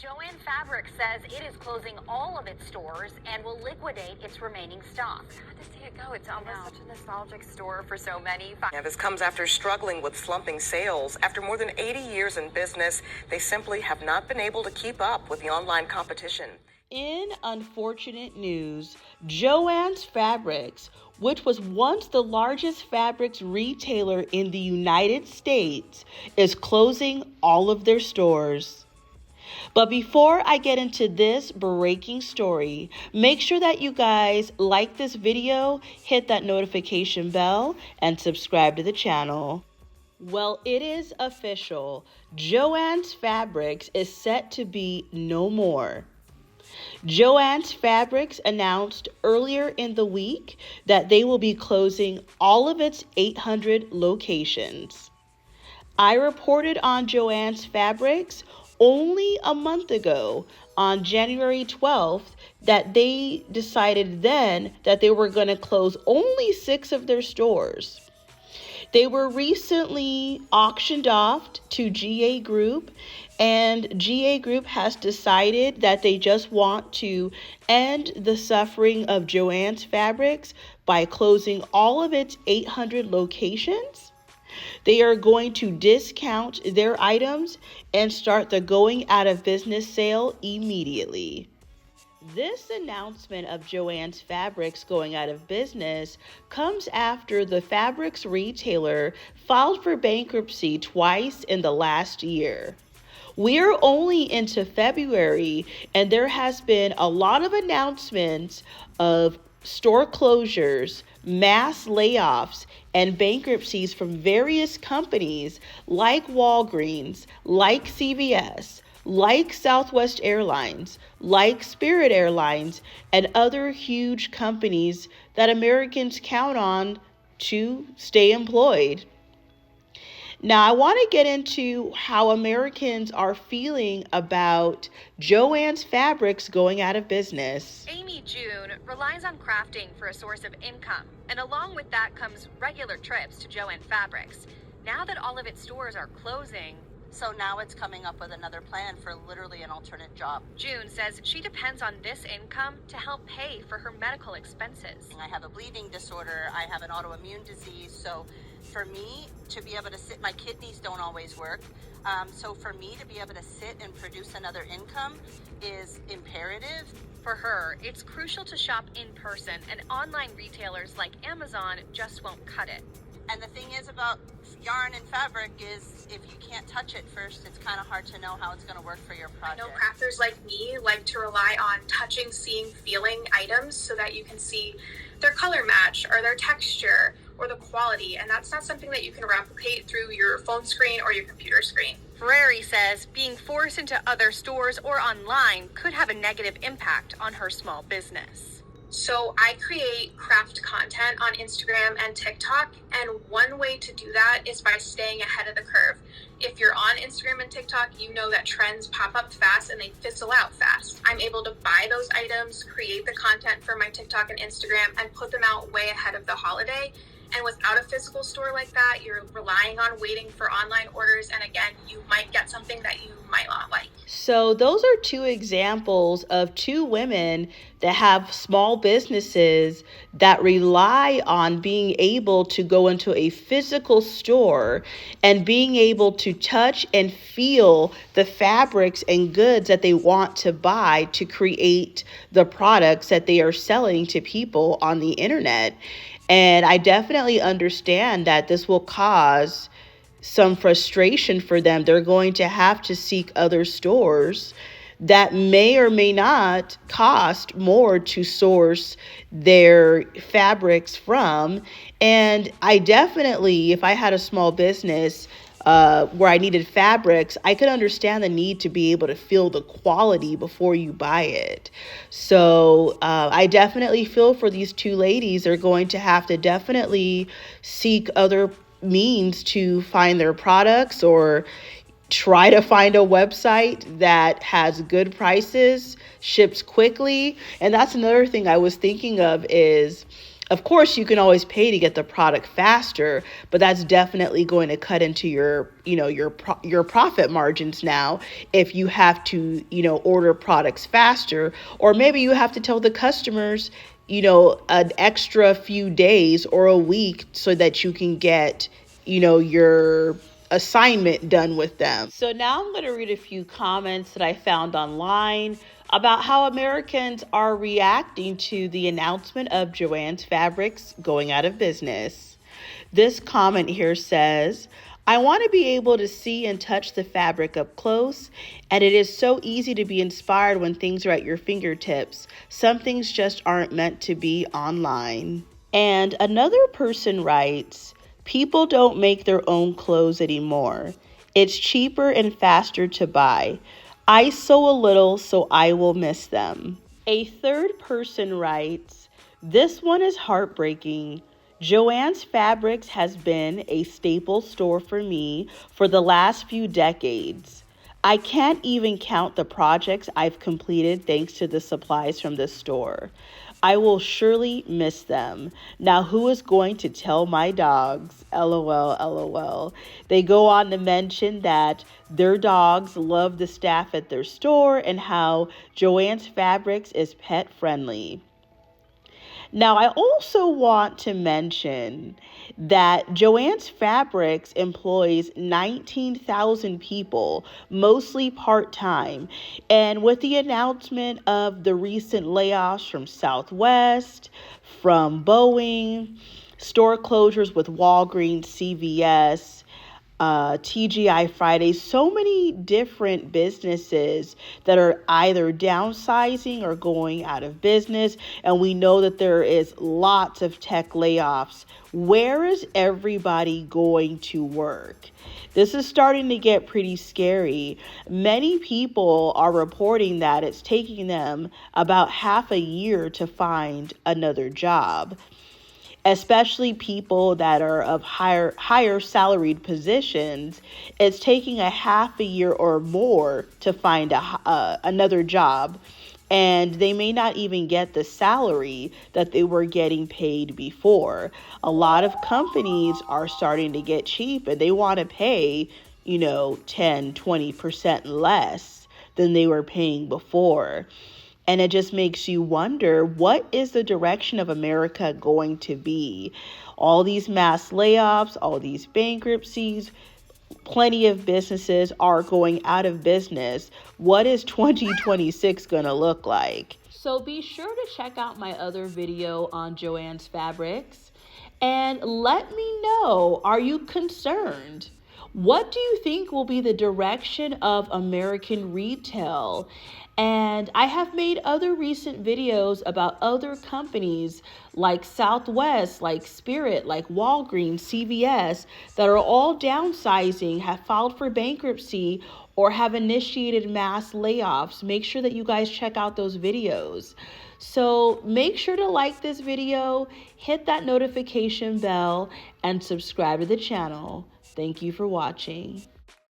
Joann Fabric says it is closing all of its stores and will liquidate its remaining stock. Sad to see it go. It's almost such a nostalgic store for so many. This comes after struggling with slumping sales. After more than 80 years in business, they simply have not been able to keep up with the online competition. In unfortunate news, Joann's Fabrics, which was once the largest fabrics retailer in the United States, is closing all of their stores. But before I get into this breaking story, make sure that you guys like this video, hit that notification bell, and subscribe to the channel. Well, it is official. Joann's Fabrics is set to be no more. Joann's Fabrics announced earlier in the week that they will be closing all of its 800 locations. I reported on Joann's Fabrics only a month ago, on January 12th, that they decided then that they were going to close only 6 of their stores. They were recently auctioned off to GA Group, and GA Group has decided that they just want to end the suffering of Joann's Fabrics by closing all of its 800 locations. They are going to discount their items and start the going out of business sale immediately. This announcement of Joann's Fabrics going out of business comes after the fabrics retailer filed for bankruptcy twice in the last year. We're only into February, and there has been a lot of announcements of store closures, mass layoffs, and bankruptcies from various companies like Walgreens, like CVS, like Southwest Airlines, like Spirit Airlines, and other huge companies that Americans count on to stay employed. Now, I want to get into how Americans are feeling about Joann's Fabrics going out of business. Amy June relies on crafting for a source of income, and along with that comes regular trips to Joann Fabrics. Now that all of its stores are closing, so now it's coming up with another plan for literally an alternate job. June says she depends on this income to help pay for her medical expenses. I have a bleeding disorder. I have an autoimmune disease. So for me to be able to sit, my kidneys don't always work. So for me to be able to sit and produce another income is imperative. For her, it's crucial to shop in person, and online retailers like Amazon just won't cut it. And the thing is about yarn and fabric is if you can't touch it first, it's kind of hard to know how it's going to work for your project. I know crafters like me like to rely on touching, seeing, feeling items so that you can see their color match or their texture or the quality, and that's not something that you can replicate through your phone screen or your computer screen. Ferrari says being forced into other stores or online could have a negative impact on her small business. So I create craft content on Instagram and TikTok, and one way to do that is by staying ahead of the curve. If you're on Instagram and TikTok, you know that trends pop up fast and they fizzle out fast. I'm able to buy those items, create the content for my TikTok and Instagram, and put them out way ahead of the holiday. And without a physical store like that, you're relying on waiting for online orders. And again, you might get something that you might not like. So those are 2 examples of 2 women that have small businesses that rely on being able to go into a physical store and being able to touch and feel the fabrics and goods that they want to buy to create the products that they are selling to people on the internet. And I definitely understand that this will cause some frustration for them. They're going to have to seek other stores that may or may not cost more to source their fabrics from. And I definitely, if I had a small business where I needed fabrics, I could understand the need to be able to feel the quality before you buy it. So I definitely feel for these 2 ladies. They're going to have to definitely seek other means to find their products, or try to find a website that has good prices, ships quickly. And that's another thing I was thinking of is Of course, you can always pay to get the product faster, but that's definitely going to cut into your profit margins now if you have to, order products faster, or maybe you have to tell the customers, an extra few days or a week so that you can get, your assignment done with them. So now I'm going to read a few comments that I found online about how Americans are reacting to the announcement of Joann's Fabrics going out of business. This comment here says, I want to be able to see and touch the fabric up close, and it is so easy to be inspired when things are at your fingertips. Some things just aren't meant to be online. And another person writes, people don't make their own clothes anymore. It's cheaper and faster to buy. I sew a little, so I will miss them. A third person writes, this one is heartbreaking. Joann's Fabrics has been a staple store for me for the last few decades. I can't even count the projects I've completed thanks to the supplies from this store. I will surely miss them. Now, who is going to tell my dogs? LOL, LOL. They go on to mention that their dogs love the staff at their store and how Joann's Fabrics is pet friendly. Now, I also want to mention that Joann's Fabrics employs 19,000 people, mostly part-time. And with the announcement of the recent layoffs from Southwest, from Boeing, store closures with Walgreens, CVS, TGI Fridays, so many different businesses that are either downsizing or going out of business. And we know that there is lots of tech layoffs. Where is everybody going to work? This is starting to get pretty scary. Many people are reporting that it's taking them about half a year to find another job, especially people that are of higher salaried positions. It's taking a half a year or more to find another job, and they may not even get the salary that they were getting paid before. A lot of companies are starting to get cheap, and they want to pay, 10-20% less than they were paying before. And it just makes you wonder, what is the direction of America going to be? All these mass layoffs, all these bankruptcies, plenty of businesses are going out of business. What is 2026 going to look like? So be sure to check out my other video on Joann's Fabrics and let me know, are you concerned? What do you think will be the direction of American retail? And I have made other recent videos about other companies like Southwest, like Spirit, like Walgreens, CVS, that are all downsizing, have filed for bankruptcy, or have initiated mass layoffs. Make sure that you guys check out those videos. So make sure to like this video, hit that notification bell, and subscribe to the channel. Thank you for watching.